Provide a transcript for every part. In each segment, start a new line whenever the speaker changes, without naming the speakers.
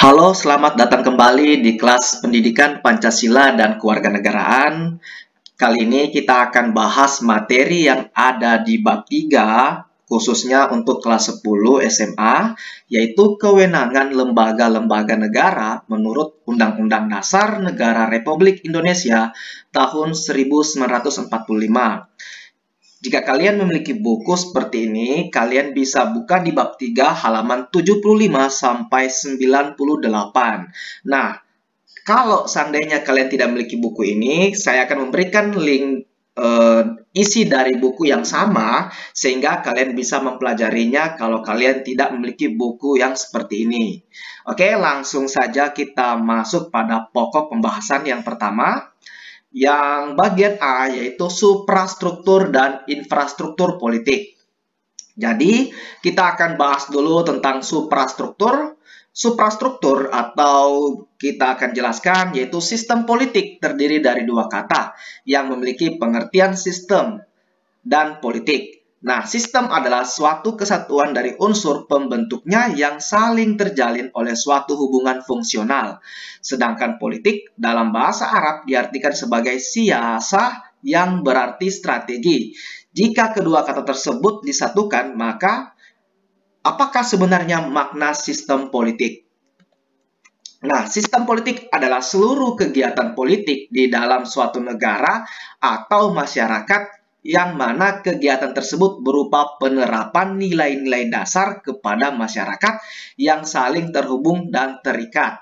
Halo, selamat datang kembali di kelas Pendidikan Pancasila dan Kewarganegaraan. Kali ini kita akan bahas materi yang ada di bab 3, khususnya untuk kelas 10 SMA, yaitu kewenangan lembaga-lembaga negara menurut Undang-Undang Dasar Negara Republik Indonesia tahun 1945. Jika kalian memiliki buku seperti ini, kalian bisa buka di bab 3 halaman 75 sampai 98. Nah, kalau seandainya kalian tidak memiliki buku ini, saya akan memberikan link isi dari buku yang sama sehingga kalian bisa mempelajarinya kalau kalian tidak memiliki buku yang seperti ini. Oke, langsung saja kita masuk pada pokok pembahasan yang pertama. Yang bagian A yaitu suprastruktur dan infrastruktur politik. Jadi, kita akan bahas dulu tentang suprastruktur. Suprastruktur atau kita akan jelaskan yaitu sistem politik terdiri dari dua kata yang memiliki pengertian sistem dan politik. Nah, sistem adalah suatu kesatuan dari unsur pembentuknya yang saling terjalin oleh suatu hubungan fungsional. Sedangkan politik dalam bahasa Arab diartikan sebagai siasah yang berarti strategi. Jika kedua kata tersebut disatukan, maka apakah sebenarnya makna sistem politik? Nah, sistem politik adalah seluruh kegiatan politik di dalam suatu negara atau masyarakat yang mana kegiatan tersebut berupa penerapan nilai-nilai dasar kepada masyarakat yang saling terhubung dan terikat.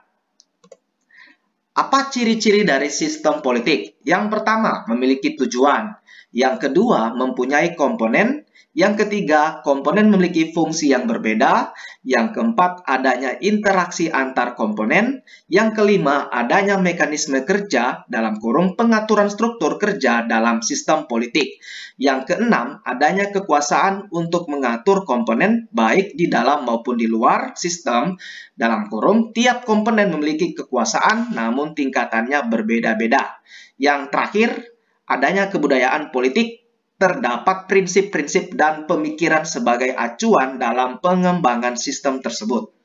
Apa ciri-ciri dari sistem politik? Yang pertama, memiliki tujuan. Yang kedua, mempunyai komponen. Yang ketiga, komponen memiliki fungsi yang berbeda. Yang keempat, adanya interaksi antar komponen. Yang kelima, adanya mekanisme kerja dalam kurung pengaturan struktur kerja dalam sistem politik. Yang keenam, adanya kekuasaan untuk mengatur komponen baik di dalam maupun di luar sistem. Dalam kurung, tiap komponen memiliki kekuasaan namun tingkatannya berbeda-beda. Yang terakhir, adanya kebudayaan politik, terdapat prinsip-prinsip dan pemikiran sebagai acuan dalam pengembangan sistem tersebut.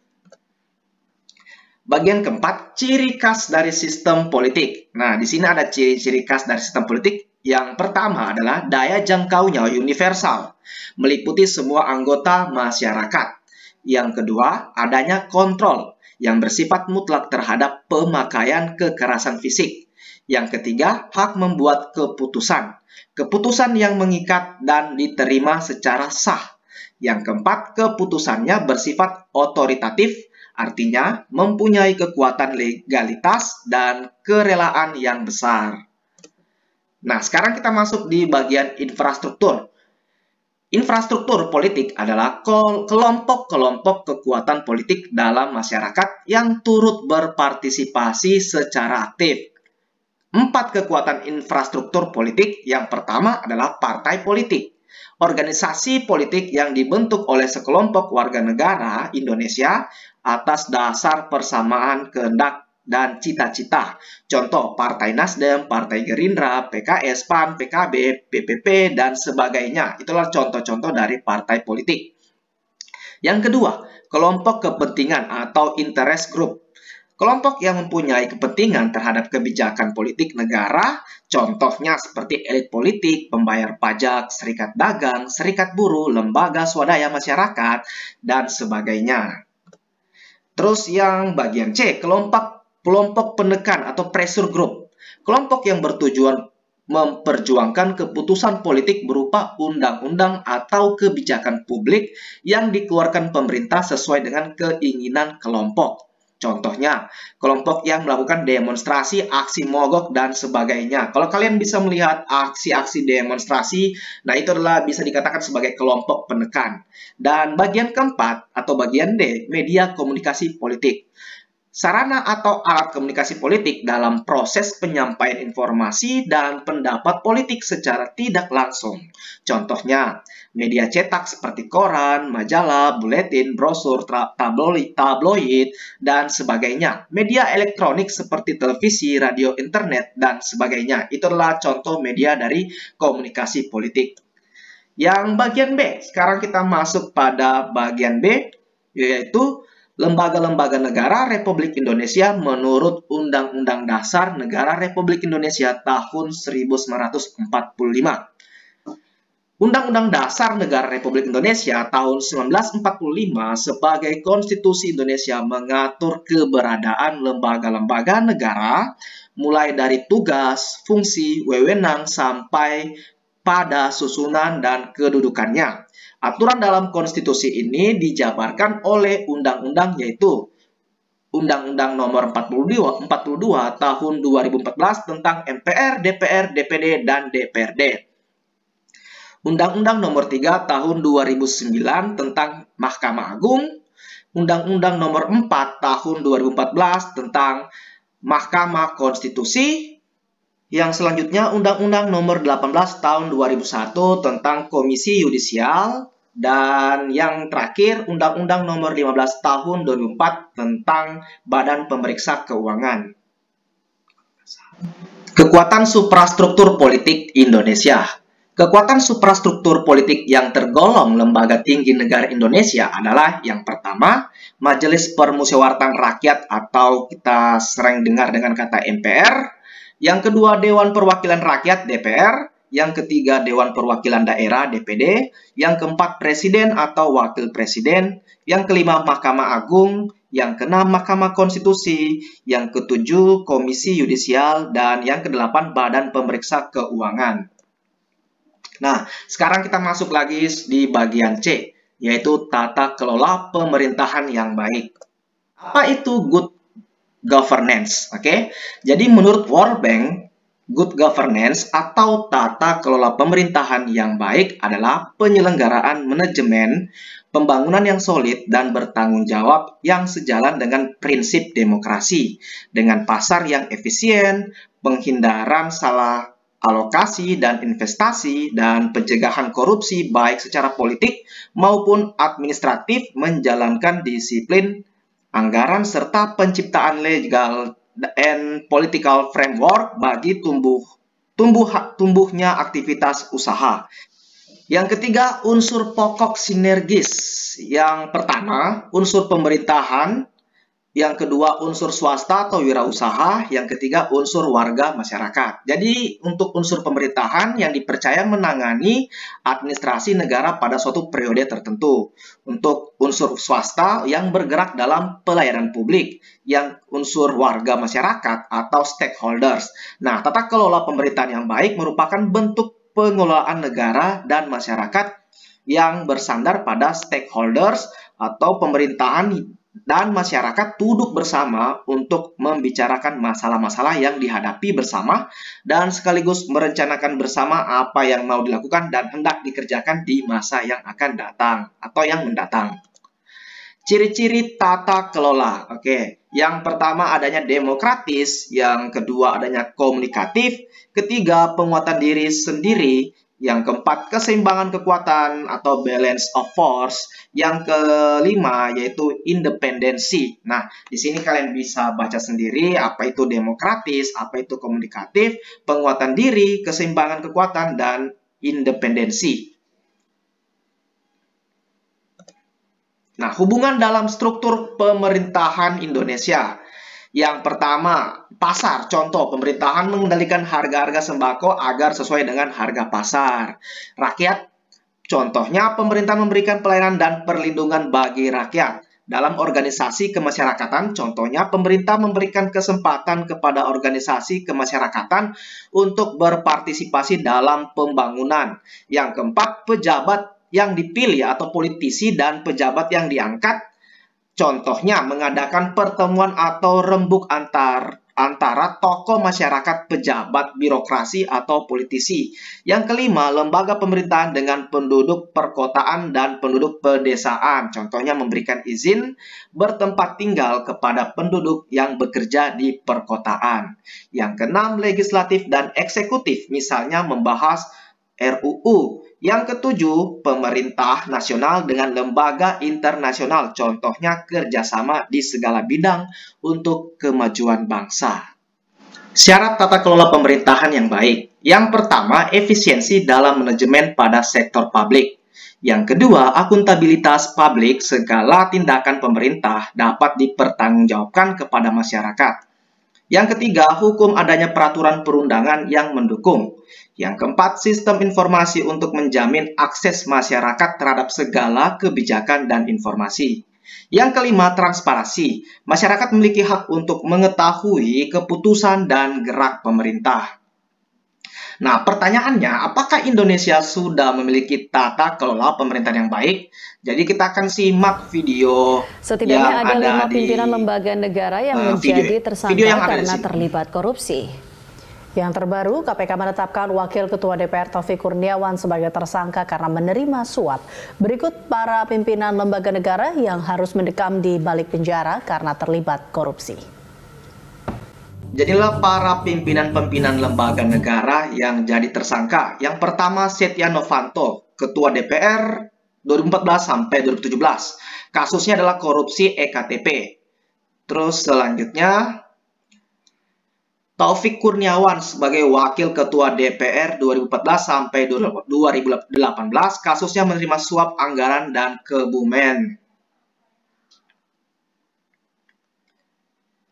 Bagian keempat, ciri khas dari sistem politik. Nah, di sini ada ciri-ciri khas dari sistem politik. Yang pertama adalah daya jangkaunya universal, meliputi semua anggota masyarakat. Yang kedua, adanya kontrol yang bersifat mutlak terhadap pemakaian kekerasan fisik. Yang ketiga, hak membuat keputusan. Keputusan yang mengikat dan diterima secara sah. Yang keempat, keputusannya bersifat otoritatif, artinya mempunyai kekuatan legalitas dan kerelaan yang besar. Nah, sekarang kita masuk di bagian infrastruktur. Infrastruktur politik adalah kelompok-kelompok kekuatan politik dalam masyarakat yang turut berpartisipasi secara aktif. 4 kekuatan infrastruktur politik. Yang pertama adalah partai politik. Organisasi politik yang dibentuk oleh sekelompok warga negara Indonesia atas dasar persamaan kehendak dan cita-cita. Contoh, Partai Nasdem, Partai Gerindra, PKS, PAN, PKB, PPP, dan sebagainya. Itulah contoh-contoh dari partai politik. Yang kedua, kelompok kepentingan atau interest group. Kelompok yang mempunyai kepentingan terhadap kebijakan politik negara, contohnya seperti elit politik, pembayar pajak, serikat dagang, serikat buruh, lembaga swadaya masyarakat, dan sebagainya. Terus yang bagian C, kelompok penekan atau pressure group. Kelompok yang bertujuan memperjuangkan keputusan politik berupa undang-undang atau kebijakan publik yang dikeluarkan pemerintah sesuai dengan keinginan kelompok. Contohnya, kelompok yang melakukan demonstrasi, aksi mogok, dan sebagainya. Kalau kalian bisa melihat aksi-aksi demonstrasi, nah itu adalah bisa dikatakan sebagai kelompok penekan. Dan bagian keempat atau bagian D, media komunikasi politik. Sarana atau alat komunikasi politik dalam proses penyampaian informasi dan pendapat politik secara tidak langsung. Contohnya, media cetak seperti koran, majalah, buletin, brosur, tabloid, dan sebagainya. Media elektronik seperti televisi, radio, internet, dan sebagainya. Itu adalah contoh media dari komunikasi politik. Yang bagian B, sekarang kita masuk pada bagian B, yaitu lembaga-lembaga negara Republik Indonesia menurut Undang-Undang Dasar Negara Republik Indonesia tahun 1945. Undang-Undang Dasar Negara Republik Indonesia tahun 1945 sebagai konstitusi Indonesia mengatur keberadaan lembaga-lembaga negara mulai dari tugas, fungsi, wewenang sampai pada susunan dan kedudukannya. Aturan dalam konstitusi ini dijabarkan oleh undang-undang yaitu Undang-Undang Nomor 42 Tahun 2014 tentang MPR, DPR, DPD, dan DPRD. Undang-Undang Nomor 3 Tahun 2009 tentang Mahkamah Agung, Undang-Undang Nomor 4 Tahun 2014 tentang Mahkamah Konstitusi, yang selanjutnya Undang-Undang Nomor 18 Tahun 2001 tentang Komisi Yudisial, dan yang terakhir Undang-Undang Nomor 15 Tahun 2004 tentang Badan Pemeriksa Keuangan. Kekuatan suprastruktur politik Indonesia. Kekuatan suprastruktur politik yang tergolong lembaga tinggi negara Indonesia adalah yang pertama, Majelis Permusyawaratan Rakyat atau kita sering dengar dengan kata MPR, yang kedua Dewan Perwakilan Rakyat DPR, yang ketiga Dewan Perwakilan Daerah DPD, yang keempat Presiden atau Wakil Presiden, yang kelima Mahkamah Agung, yang keenam Mahkamah Konstitusi, yang ketujuh Komisi Yudisial, dan yang kedelapan Badan Pemeriksa Keuangan. Nah, sekarang kita masuk lagi di bagian C, yaitu tata kelola pemerintahan yang baik. Apa itu good governance? Oke, jadi menurut World Bank, good governance atau tata kelola pemerintahan yang baik adalah penyelenggaraan manajemen pembangunan yang solid dan bertanggung jawab yang sejalan dengan prinsip demokrasi, dengan pasar yang efisien, penghindaran salah alokasi dan investasi, dan pencegahan korupsi baik secara politik maupun administratif, menjalankan disiplin anggaran serta penciptaan legal and political framework bagi tumbuhnya aktivitas usaha. Yang ketiga, unsur pokok sinergis. Yang pertama, unsur pemerintahan. Yang kedua, unsur swasta atau wirausaha. Yang ketiga, unsur warga masyarakat. Jadi, untuk unsur pemerintahan yang dipercaya menangani administrasi negara pada suatu periode tertentu. Untuk unsur swasta yang bergerak dalam pelayanan publik. Yang unsur warga masyarakat atau stakeholders. Nah, tata kelola pemerintahan yang baik merupakan bentuk pengelolaan negara dan masyarakat yang bersandar pada stakeholders atau pemerintahan dan masyarakat duduk bersama untuk membicarakan masalah-masalah yang dihadapi bersama dan sekaligus merencanakan bersama apa yang mau dilakukan dan hendak dikerjakan di masa yang akan datang atau yang mendatang. Ciri-ciri tata kelola. Oke, yang pertama adanya demokratis, yang kedua adanya komunikatif, ketiga penguatan diri sendiri, yang keempat keseimbangan kekuatan atau balance of force, yang kelima yaitu independensi. Nah, di sini kalian bisa baca sendiri apa itu demokratis, apa itu komunikatif, penguatan diri, keseimbangan kekuatan, dan independensi. Nah, hubungan dalam struktur pemerintahan Indonesia. Yang pertama, pasar. Contoh, pemerintahan mengendalikan harga-harga sembako agar sesuai dengan harga pasar. Rakyat, contohnya pemerintah memberikan pelayanan dan perlindungan bagi rakyat. Dalam organisasi kemasyarakatan, contohnya pemerintah memberikan kesempatan kepada organisasi kemasyarakatan untuk berpartisipasi dalam pembangunan. Yang keempat, pejabat yang dipilih atau politisi dan pejabat yang diangkat, contohnya mengadakan pertemuan atau rembuk antara tokoh masyarakat, pejabat, birokrasi, atau politisi. Yang kelima, lembaga pemerintahan dengan penduduk perkotaan dan penduduk pedesaan, contohnya memberikan izin bertempat tinggal kepada penduduk yang bekerja di perkotaan. Yang keenam, legislatif dan eksekutif, misalnya membahas RUU. Yang ketujuh, pemerintah nasional dengan lembaga internasional, contohnya kerjasama di segala bidang untuk kemajuan bangsa. Syarat tata kelola pemerintahan yang baik. Yang pertama, efisiensi dalam manajemen pada sektor publik. Yang kedua, akuntabilitas publik, segala tindakan pemerintah dapat dipertanggungjawabkan kepada masyarakat. Yang ketiga, hukum adanya peraturan perundangan yang mendukung. Yang keempat, sistem informasi untuk menjamin akses masyarakat terhadap segala kebijakan dan informasi. Yang kelima, transparansi. Masyarakat memiliki hak untuk mengetahui keputusan dan gerak pemerintah. Nah, pertanyaannya, apakah Indonesia sudah memiliki tata kelola pemerintahan yang baik? Jadi kita akan simak video
Setidaknya
yang
ada 5
di
pimpinan lembaga negara yang
video
menjadi tersangka
yang ada di
karena
sini.
terlibat korupsi. Yang terbaru, KPK menetapkan Wakil Ketua DPR Taufik Kurniawan sebagai tersangka karena menerima suap. Berikut para pimpinan lembaga negara yang harus mendekam di balik penjara karena terlibat korupsi.
Jadilah para pimpinan-pimpinan lembaga negara yang jadi tersangka. Yang pertama, Setia Novanto, Ketua DPR 2014 sampai 2017. Kasusnya adalah korupsi EKTP. Terus selanjutnya, Taufik Kurniawan sebagai Wakil Ketua DPR 2014 sampai 2018. Kasusnya menerima suap anggaran dan Kebumen.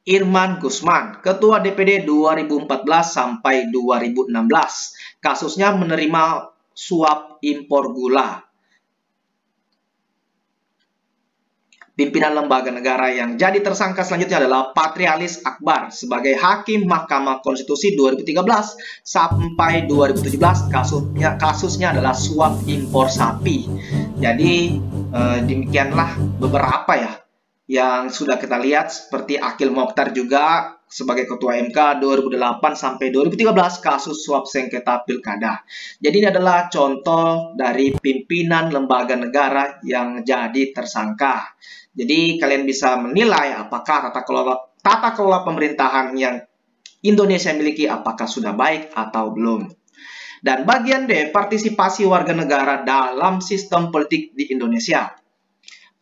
Irman Gusman, Ketua DPD 2014 sampai 2016. Kasusnya menerima suap impor gula. Pimpinan lembaga negara yang jadi tersangka selanjutnya adalah Patrialis Akbar sebagai Hakim Mahkamah Konstitusi 2013 sampai 2017. Kasusnya adalah suap impor sapi. Jadi demikianlah beberapa ya yang sudah kita lihat, seperti Akil Mokhtar juga sebagai Ketua MK 2008 sampai 2013 kasus suap sengketa pilkada. Jadi ini adalah contoh dari pimpinan lembaga negara yang jadi tersangka. Jadi kalian bisa menilai apakah tata kelola pemerintahan yang Indonesia miliki apakah sudah baik atau belum. Dan bagian D, partisipasi warga negara dalam sistem politik di Indonesia.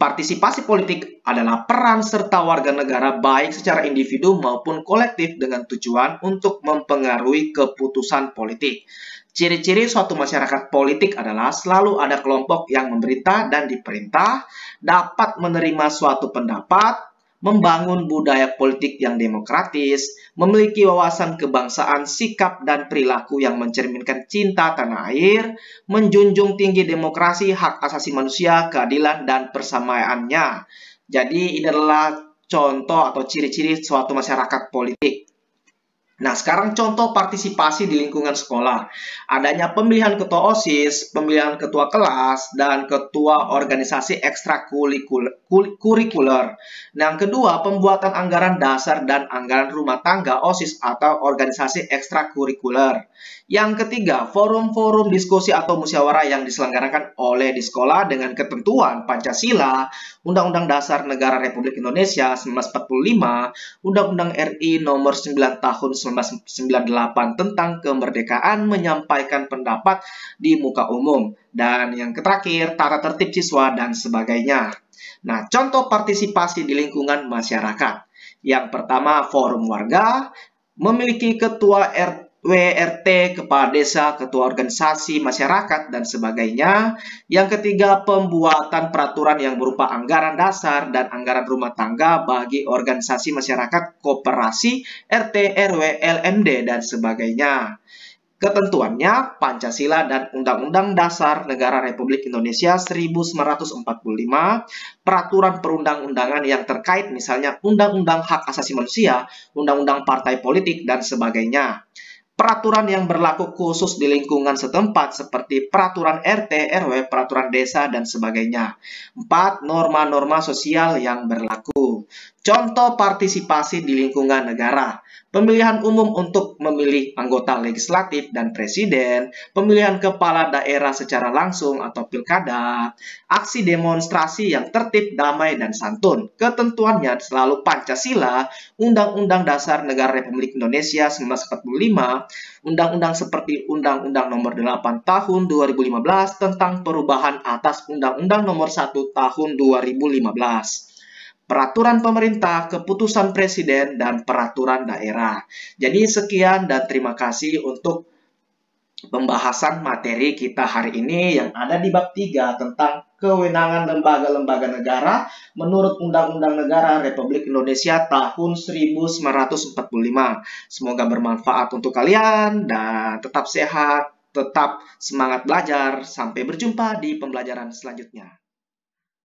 Partisipasi politik adalah peran serta warga negara baik secara individu maupun kolektif dengan tujuan untuk mempengaruhi keputusan politik. Ciri-ciri suatu masyarakat politik adalah selalu ada kelompok yang memerintah dan diperintah, dapat menerima suatu pendapat, membangun budaya politik yang demokratis, memiliki wawasan kebangsaan, sikap dan perilaku yang mencerminkan cinta tanah air, menjunjung tinggi demokrasi, hak asasi manusia, keadilan, dan persamaannya. Jadi ini adalah contoh atau ciri-ciri suatu masyarakat politik. Nah, sekarang contoh partisipasi di lingkungan sekolah. Adanya pemilihan ketua OSIS, pemilihan ketua kelas, dan ketua organisasi ekstrakurikuler. Nah, yang kedua, pembuatan anggaran dasar dan anggaran rumah tangga OSIS atau organisasi ekstrakurikuler. Yang ketiga, forum-forum diskusi atau musyawarah yang diselenggarakan oleh di sekolah dengan ketentuan Pancasila, Undang-Undang Dasar Negara Republik Indonesia 1945, Undang-Undang RI Nomor 9 Tahun 1998 tentang kemerdekaan menyampaikan pendapat di muka umum. Dan yang terakhir, tata tertib siswa dan sebagainya. Nah, contoh partisipasi di lingkungan masyarakat. Yang pertama, forum warga, memiliki ketua WRT, kepala desa, ketua organisasi masyarakat, dan sebagainya. Yang ketiga, pembuatan peraturan yang berupa anggaran dasar dan anggaran rumah tangga bagi organisasi masyarakat, koperasi, RT, RW, LMD, dan sebagainya. Ketentuannya Pancasila dan Undang-Undang Dasar Negara Republik Indonesia 1945, peraturan perundang-undangan yang terkait misalnya Undang-Undang Hak Asasi Manusia, Undang-Undang Partai Politik, dan sebagainya. Peraturan yang berlaku khusus di lingkungan setempat seperti peraturan RT, RW, peraturan desa, dan sebagainya. 4. Norma-norma sosial yang berlaku. Contoh partisipasi di lingkungan negara. Pemilihan umum untuk memilih anggota legislatif dan presiden, pemilihan kepala daerah secara langsung atau pilkada, aksi demonstrasi yang tertib, damai, dan santun. Ketentuannya selalu Pancasila, Undang-Undang Dasar Negara Republik Indonesia 1945, Undang-undang seperti Undang-Undang Nomor 8 Tahun 2015 tentang perubahan atas Undang-Undang Nomor 1 Tahun 2015. Peraturan pemerintah, keputusan presiden, dan peraturan daerah. Jadi sekian dan terima kasih untuk pembahasan materi kita hari ini yang ada di bab 3 tentang kewenangan lembaga-lembaga negara menurut Undang-Undang Negara Republik Indonesia tahun 1945. Semoga bermanfaat untuk kalian dan tetap sehat, tetap semangat belajar. Sampai berjumpa di pembelajaran selanjutnya.